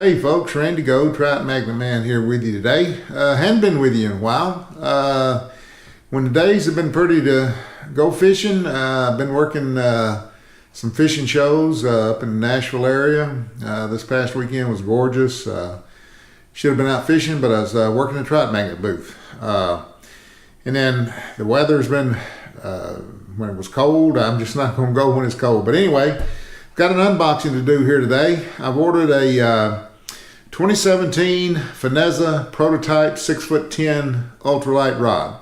Hey folks, Randy Go, Trout Magnet Man here with you today. Hadn't been with you in a while. When the days have been pretty to go fishing, I've been working some fishing shows up in the Nashville area. This past weekend was gorgeous. Should have been out fishing, but I was working a Trout Magnet booth. And then the weather's been, when it was cold, I'm just not going to go when it's cold. But anyway, got an unboxing to do here today. I've ordered a 2017 Finezza prototype 6'10" ultralight rod,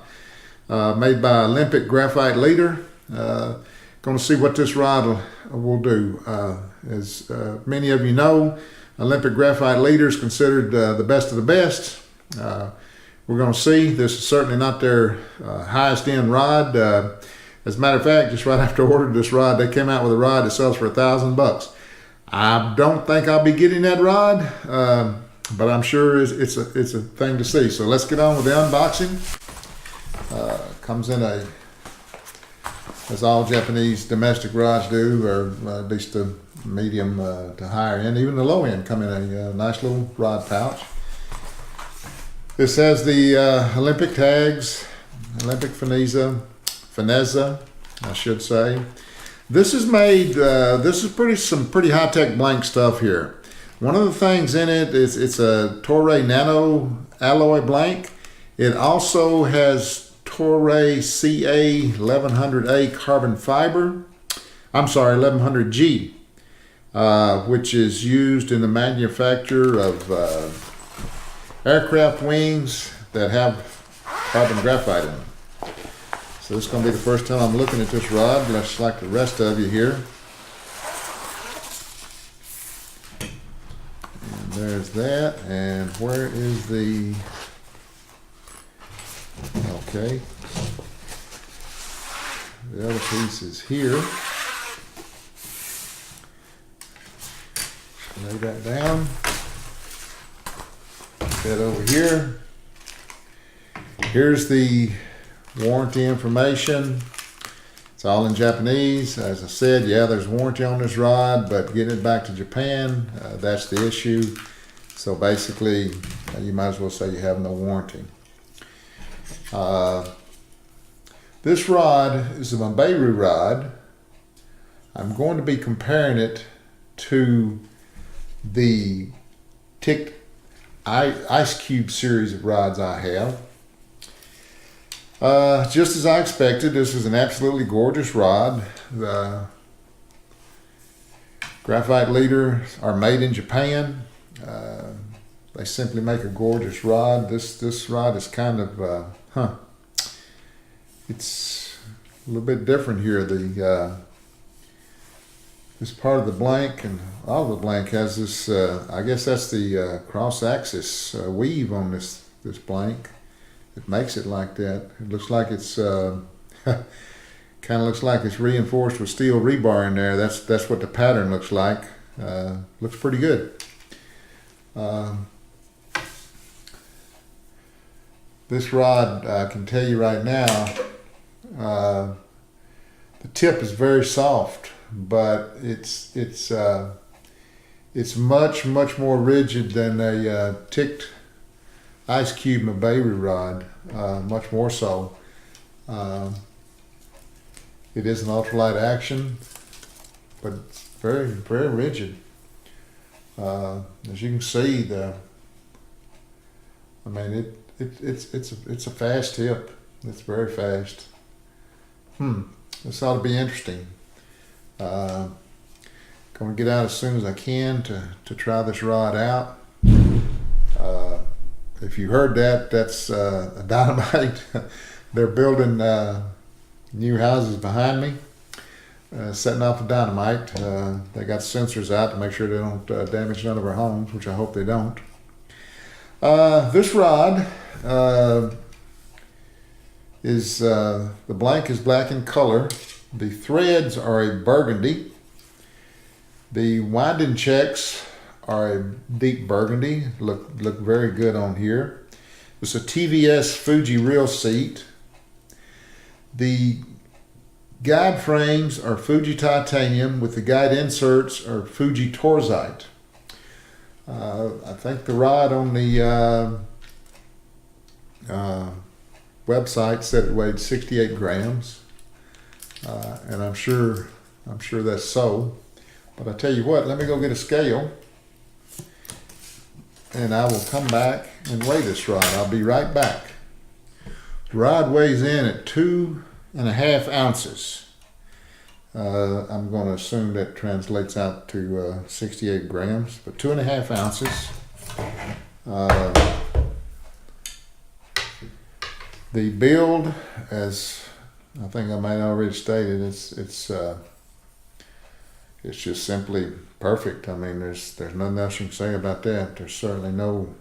made by Olympic Graphiteleader. Going to see what this rod will do. As many of you know, Olympic Graphiteleader is considered the best of the best. We're going to see. This is certainly not their highest end rod. As a matter of fact, just right after I ordered this rod, they came out with a rod that sells for $1,000. I don't think I'll be getting that rod, but I'm sure it's a thing to see. So let's get on with the unboxing. Comes in as all Japanese domestic rods do, or at least the medium to higher end. Even the low end come in a nice little rod pouch. This has the Olympic tags, Olympic Finezza, I should say. This is made, this is some pretty high-tech blank stuff here. One of the things in it is it's a Toray Nano alloy blank. It also has Toray CA 1100A carbon fiber. I'm sorry, 1100G, which is used in the manufacture of aircraft wings that have carbon graphite in them. So this is going to be the first time I'm looking at this rod, just like the rest of you here. And there's that. And where is the... Okay. The other piece is here. Lay that down. Put that over here. Here's the warranty information. It's all in Japanese. As I said, yeah, there's warranty on this rod, but getting it back to Japan, that's the issue. So basically, you might as well say you have no warranty. This rod is a Mebaru rod. I'm going to be comparing it to the ticked Ice Cube series of rods I have. Just as I expected, this is an absolutely gorgeous rod. The Graphiteleader are made in Japan. They simply make a gorgeous rod. This rod is kind of, it's a little bit different here. This part of the blank and all of the blank has this, I guess that's the cross-axis weave on this blank. It makes it like that. It looks like it's kind of looks like it's reinforced with steel rebar in there. That's what the pattern looks like. Looks pretty good. This rod, I can tell you right now, the tip is very soft, but it's much more rigid than a ticked Ice Cube Mebaru rod, much more so. It is an ultralight action, but it's very rigid. As you can see, it's a fast tip. It's very fast. This ought to be interesting. Going to get out as soon as I can to try this rod out. If you heard that, that's a dynamite. They're building new houses behind me, setting off a dynamite. They got sensors out to make sure they don't damage none of our homes, which I hope they don't. This rod is, the blank is black in color. The threads are a burgundy. The winding checks are a deep burgundy. Look very good on here. It's a TVS Fuji reel seat. The guide frames are Fuji titanium with the guide inserts are Fuji torzite. I think the rod on the website said it weighed 68 grams, and I'm sure that's so. But I tell you what, let me go get a scale, and I will come back and weigh this rod. I'll be right back. The rod weighs in at 2.5 ounces. I'm going to assume that translates out to 68 grams, but 2.5 ounces. The build, as I think I might have already stated, it's just simply perfect. I mean, there's nothing else you can say about that. There's certainly no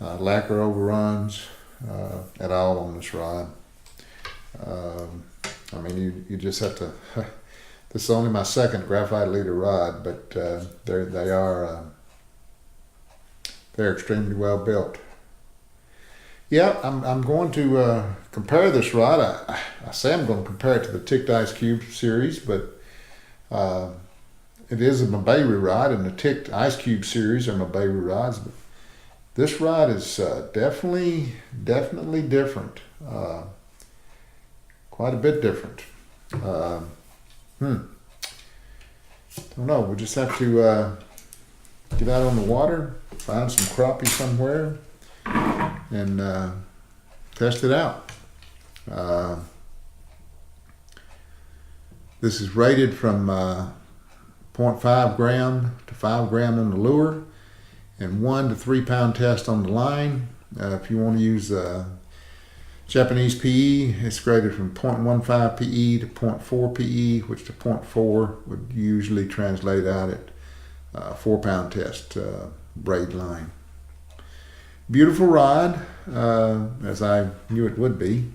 lacquer overruns at all on this rod. I mean, you just have to. This is only my second Graphiteleader rod, but they're extremely well built. Yeah, I'm going to compare this rod. I say I'm going to compare it to the Ticked Ice Cube series, but it is a Mebaru rod, and the Ticked Ice Cube series are Mebaru rods. But this rod is definitely different. Quite a bit different. Don't know. We'll just have to get out on the water, find some crappie somewhere, and test it out. This is rated from 0.5 gram to 5 gram on the lure, and 1 to 3 pound test on the line. If you want to use Japanese PE, it's graded from 0.15 PE to 0.4 PE, which to 0.4 would usually translate out at 4 pound test braid line. Beautiful rod, as I knew it would be.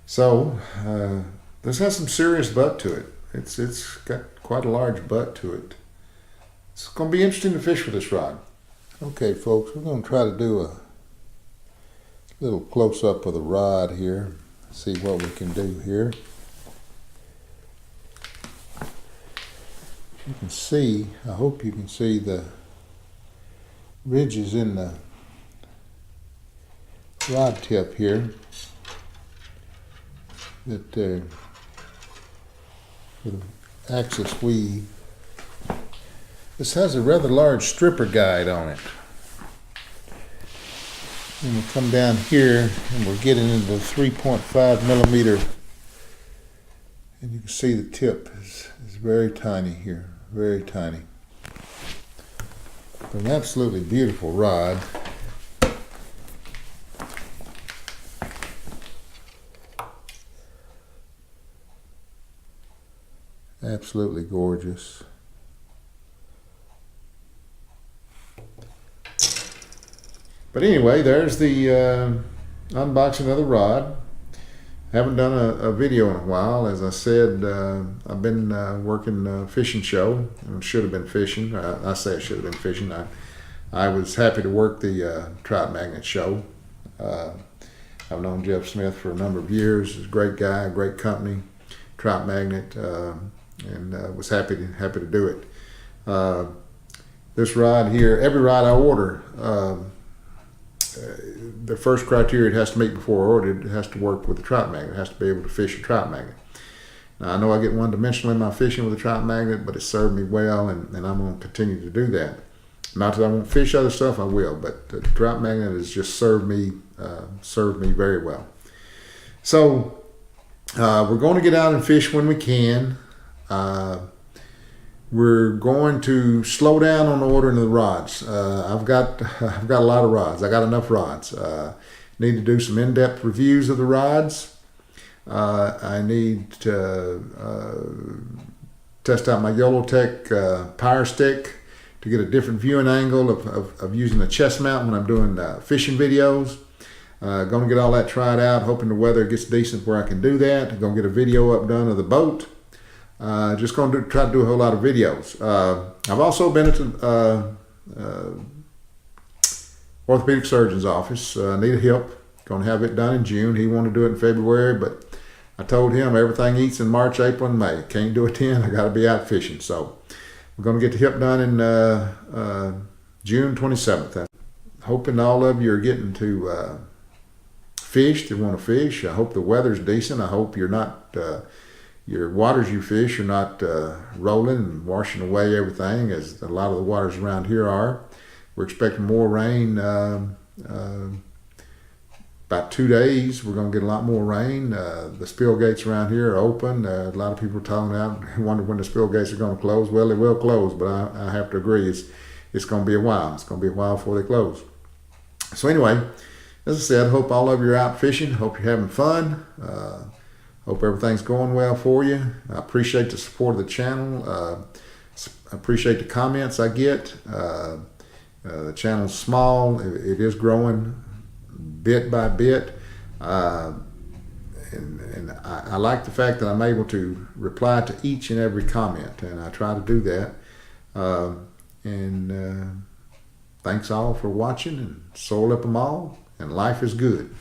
So this has some serious butt to it. It's got quite a large butt to it. It's going to be interesting to fish with this rod. Okay, folks, we're going to try to do a little close-up of the rod here. See what we can do here. You can see, I hope you can see the ridges in the rod tip here that for the axis weave. This has a rather large stripper guide on it. And we'll come down here and we're getting into the 3.5 millimeter, and you can see the tip is very tiny here, very tiny. But an absolutely beautiful rod. Absolutely gorgeous. But anyway, there's the unboxing of the rod. I haven't done a video in a while. As I said, I've been working a fishing show, and should have been fishing. I say I should have been fishing. I was happy to work the Trout Magnet show. I've known Jeff Smith for a number of years. He's a great guy, a great company, Trout Magnet, and was happy to do it. This rod here, every rod I order, the first criteria it has to meet before I order it has to work with the Trout Magnet. It has to be able to fish a Trout Magnet. Now, I know I get one-dimensional in my fishing with a Trout Magnet, but it served me well, and I'm going to continue to do that. Not that I won't fish other stuff, I will, but the Trout Magnet has just served me very well. So we're going to get out and fish when we can. We're going to slow down on the ordering of the rods. I've got a lot of rods. I got enough rods. Need to do some in-depth reviews of the rods. I need to test out my YOLOTech Power Stick to get a different viewing angle of using a chest mount when I'm doing fishing videos. Going to get all that tried out, hoping the weather gets decent where I can do that. Going to get a video up done of the boat. Just going to try to do a whole lot of videos. I've also been at the orthopedic surgeon's office. Need a hip. Going to have it done in June. He wanted to do it in February, but I told him everything eats in March, April, and May. Can't do it then. I got to be out fishing. So we're going to get the hip done in June 27th. Hoping all of you are getting to fish. They want to fish. I hope the weather's decent. I hope you're not your waters you fish are not rolling and washing away everything, as a lot of the waters around here are. We're expecting more rain. About 2 days, we're going to get a lot more rain. The spill gates around here are open. A lot of people are talking out, wonder when the spill gates are going to close. Well, they will close, but I have to agree, it's going to be a while. It's going to be a while before they close. So anyway, as I said, I hope all of you are out fishing. Hope you're having fun. Hope everything's going well for you. I appreciate the support of the channel. I appreciate the comments I get. The channel's small. It is growing bit by bit. And I like the fact that I'm able to reply to each and every comment, and I try to do that. Thanks all for watching, and soul up 'em all, and life is good.